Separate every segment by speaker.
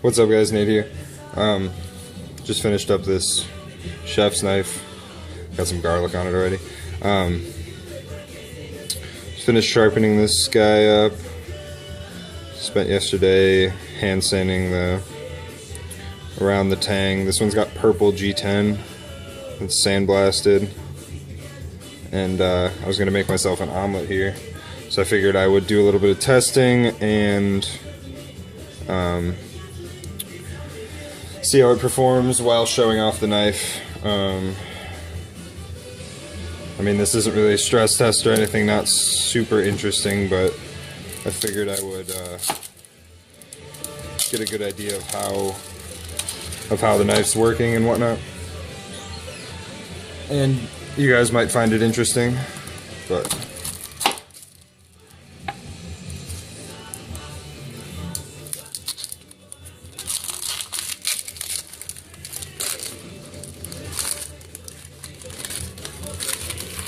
Speaker 1: What's up, guys? Nate here. Just finished up this chef's knife. Got some garlic on it already. Just finished sharpening this guy up. Spent yesterday hand sanding around the tang. This one's got purple G10. It's sandblasted. And I was going to make myself an omelet here. So I figured I would do a little bit of testing and see how it performs while showing off the knife. I mean, this isn't really a stress test or anything, not super interesting, but I figured I would get a good idea of how the knife's working and whatnot. And you guys might find it interesting, but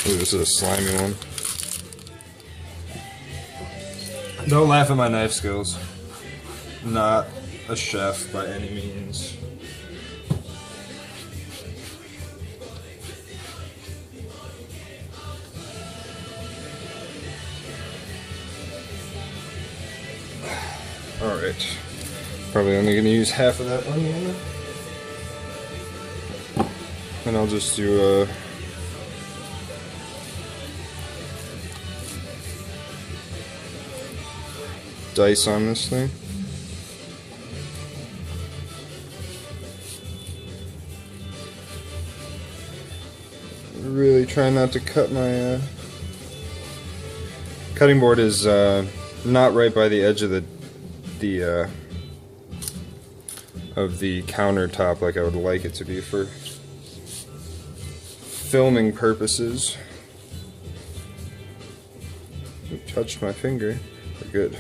Speaker 1: ooh, this is a slimy one. Don't laugh at my knife skills. Not a chef by any means. Alright. Probably only going to use half of that onion. And I'll just do dice on this thing. Really try not to cut my cutting board is not right by the edge of the countertop like I would like it to be for filming purposes. Ooh, touched my finger. We're good.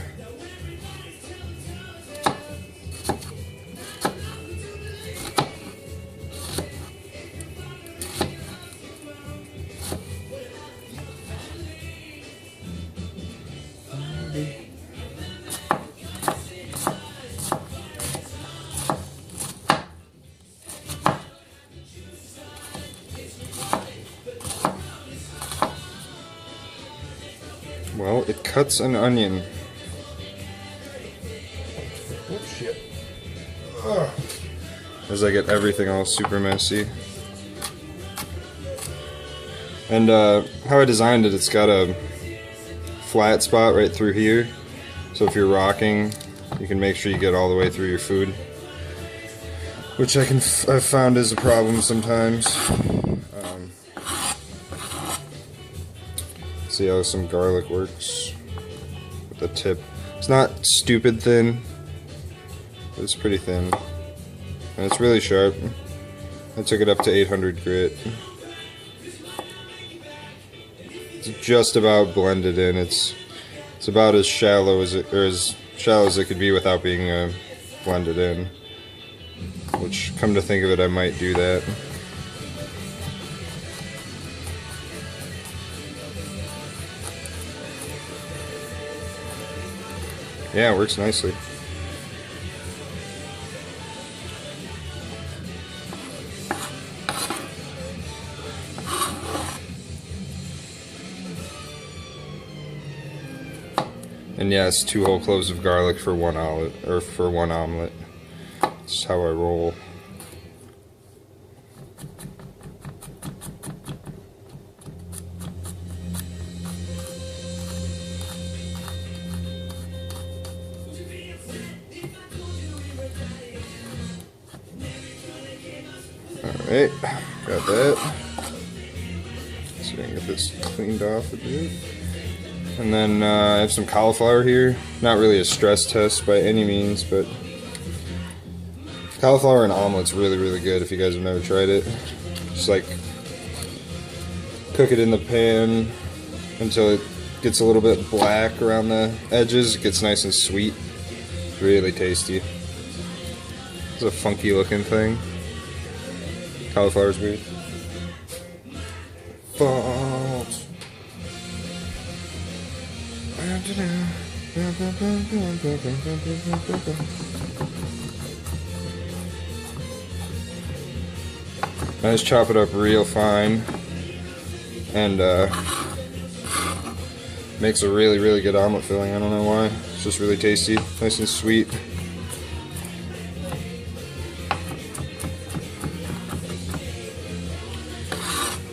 Speaker 1: Well, it cuts an onion. Oh shit. Ugh. As I get everything all super messy. And how I designed it, it's got a flat spot right through here. So if you're rocking, you can make sure you get all the way through your food. Which I've found is a problem sometimes. See how some garlic works with the tip. It's not stupid thin, but it's pretty thin. And it's really sharp. I took it up to 800 grit. It's just about blended in. It's about as shallow as it could be without being blended in. Which, come to think of it, I might do that. Yeah, it works nicely. And yes, 2 whole cloves of garlic for one omelet. That's how I roll. Alright, got that. So I can get this cleaned off a bit. And then I have some cauliflower here. Not really a stress test by any means, but cauliflower and omelet's really, really good if you guys have never tried it. Just like cook it in the pan until it gets a little bit black around the edges. It gets nice and sweet. Really tasty. It's a funky looking thing. Cauliflower's weird. Fault. I just chop it up real fine, and makes a really, really good omelet filling. I don't know why. It's just really tasty, nice and sweet.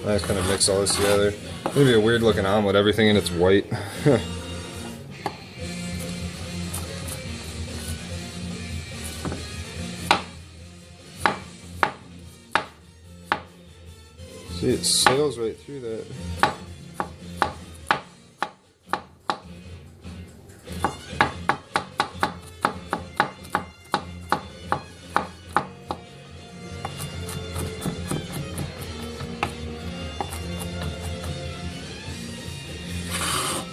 Speaker 1: I just kind of mix all this together. It's gonna be a weird looking omelet, everything in it's white. See, it sails right through that.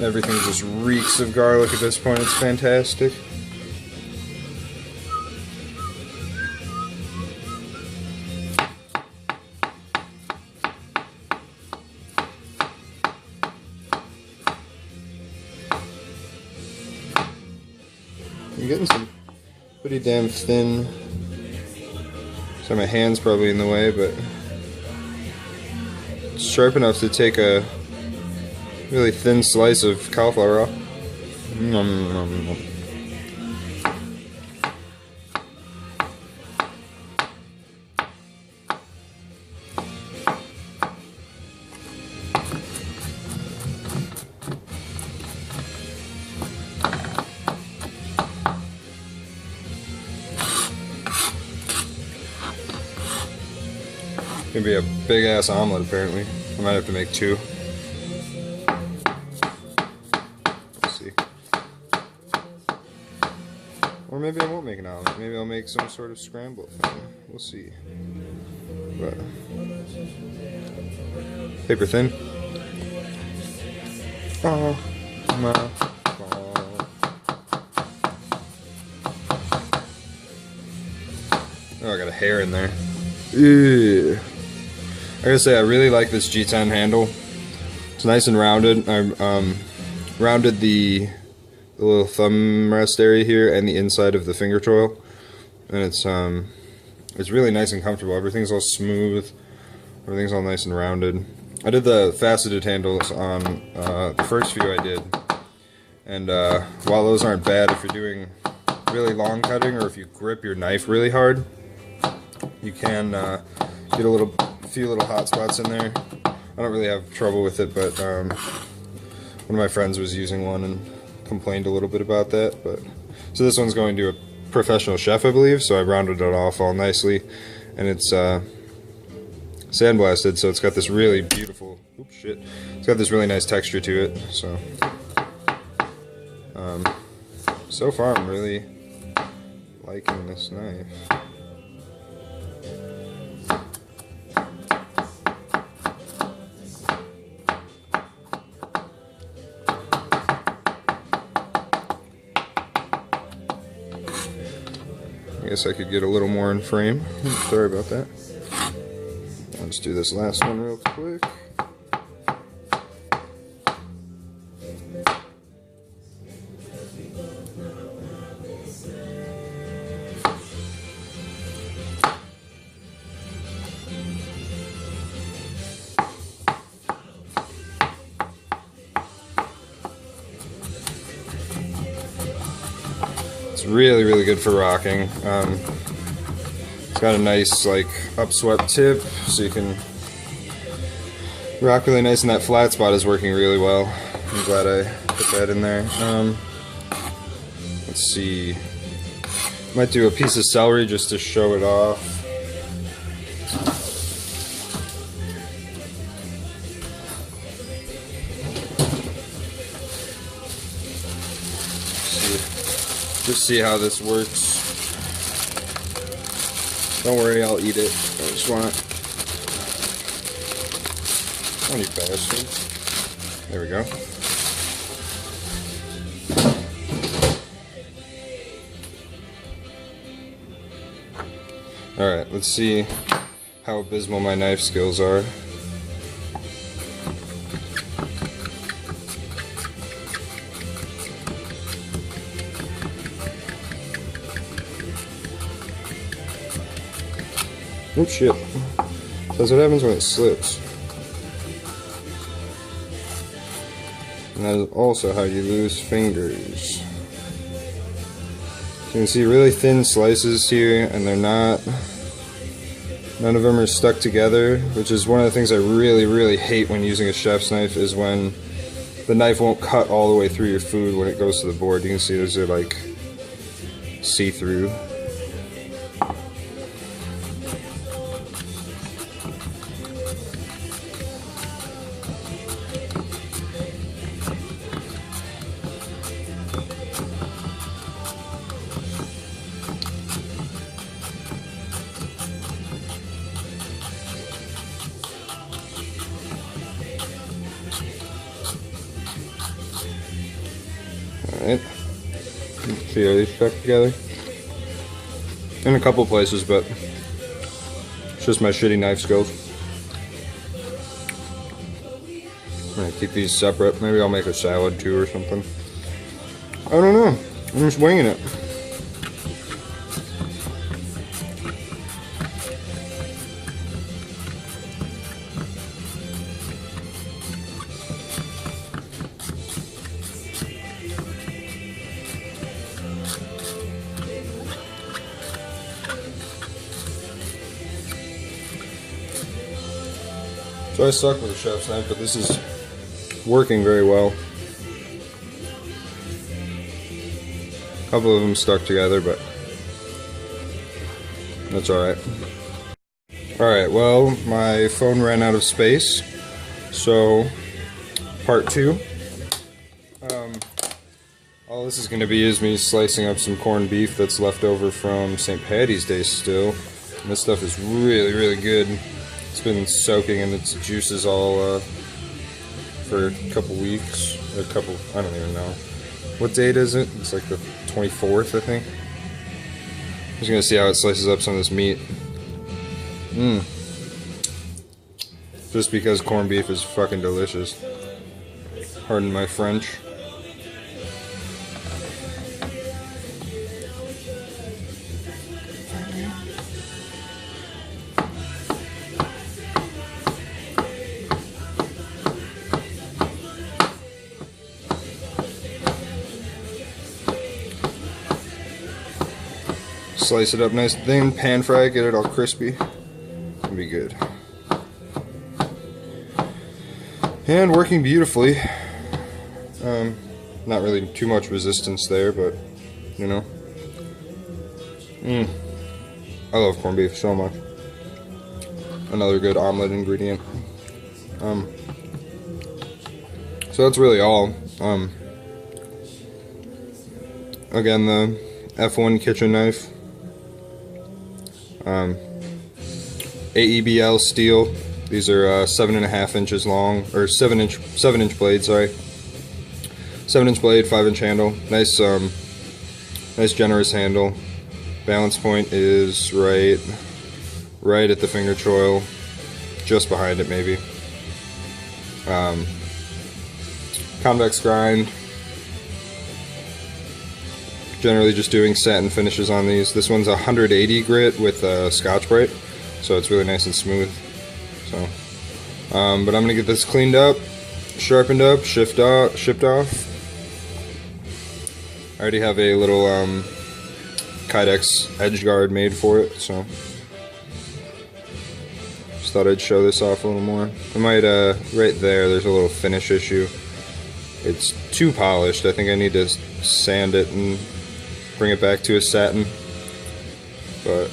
Speaker 1: Everything just reeks of garlic at this point. It's fantastic. I'm getting some pretty damn thin. So my hand's probably in the way, but it's sharp enough to take a really thin slice of cauliflower off. Gonna be a big ass omelet apparently. I might have to make two. Or maybe I won't make an omelet. Maybe I'll make some sort of scramble thing. We'll see. But paper thin. Oh, I got a hair in there. Ew. I gotta say, I really like this G10 handle. It's nice and rounded. I rounded the little thumb rest area here and the inside of the finger choil, and it's really nice and comfortable. Everything's all smooth, everything's all nice and rounded. I did the faceted handles on the first few I did, and while those aren't bad, if you're doing really long cutting or if you grip your knife really hard, you can get a few little hot spots in there. I don't really have trouble with it, but one of my friends was using one and complained a little bit about that. But so this one's going to a professional chef, I believe, so I rounded it off all nicely, and it's sandblasted, so it's got this really beautiful, oops, shit, it's got this really nice texture to it. So so far I'm really liking this knife. I guess I could get a little more in frame. Sorry about that. I'll just do this last one real quick. It's really, really good for rocking. It's got a nice, like, upswept tip, so you can rock really nice, and that flat spot is working really well. I'm glad I put that in there. Let's see. Might do a piece of celery just to show it off. Just see how this works. Don't worry, I'll eat it. I just want it. Oh, you bastards. There we go. Alright, let's see how abysmal my knife skills are. Oops, shit. That's what happens when it slips. And that is also how you lose fingers. You can see really thin slices here, and they're not, none of them are stuck together, which is one of the things I really hate when using a chef's knife, is when the knife won't cut all the way through your food when it goes to the board. You can see those are like see-through. Alright, see how these stuck together? In a couple places, but it's just my shitty knife skills. I'm gonna keep these separate. Maybe I'll make a salad too or something. I don't know. I'm just winging it. So I suck with a chef's knife, but this is working very well. A couple of them stuck together, but that's alright. Alright, well, my phone ran out of space, so part 2. All this is going to be is me slicing up some corned beef that's left over from St. Patty's Day still. And this stuff is really good. It's been soaking in its juices all for a couple weeks, or a couple, I don't even know. What date is it? It's like the 24th, I think. I'm just gonna see how it slices up some of this meat. Just because corned beef is fucking delicious. Pardon my French. Slice it up nice and thin, pan fry, get it all crispy. It'll be good. And working beautifully. Not really too much resistance there, but you know. I love corned beef so much. Another good omelet ingredient. So that's really all. Again, the F1 kitchen knife. AEBL steel. These are 7.5 inches long, or 7-inch blade. Sorry, 7-inch blade, 5-inch handle. Nice, nice generous handle. Balance point is right at the finger choil, just behind it maybe. Convex grind. Generally just doing satin finishes on these. This one's 180 grit with Scotch-Brite, so it's really nice and smooth. So, but I'm gonna get this cleaned up, sharpened up, shipped off. I already have a little Kydex edge guard made for it, so just thought I'd show this off a little more. I might, right there's a little finish issue. It's too polished. I think I need to sand it and bring it back to a satin, but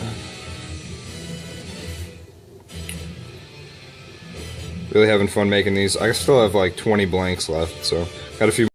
Speaker 1: really having fun making these. I still have like 20 blanks left, so got a few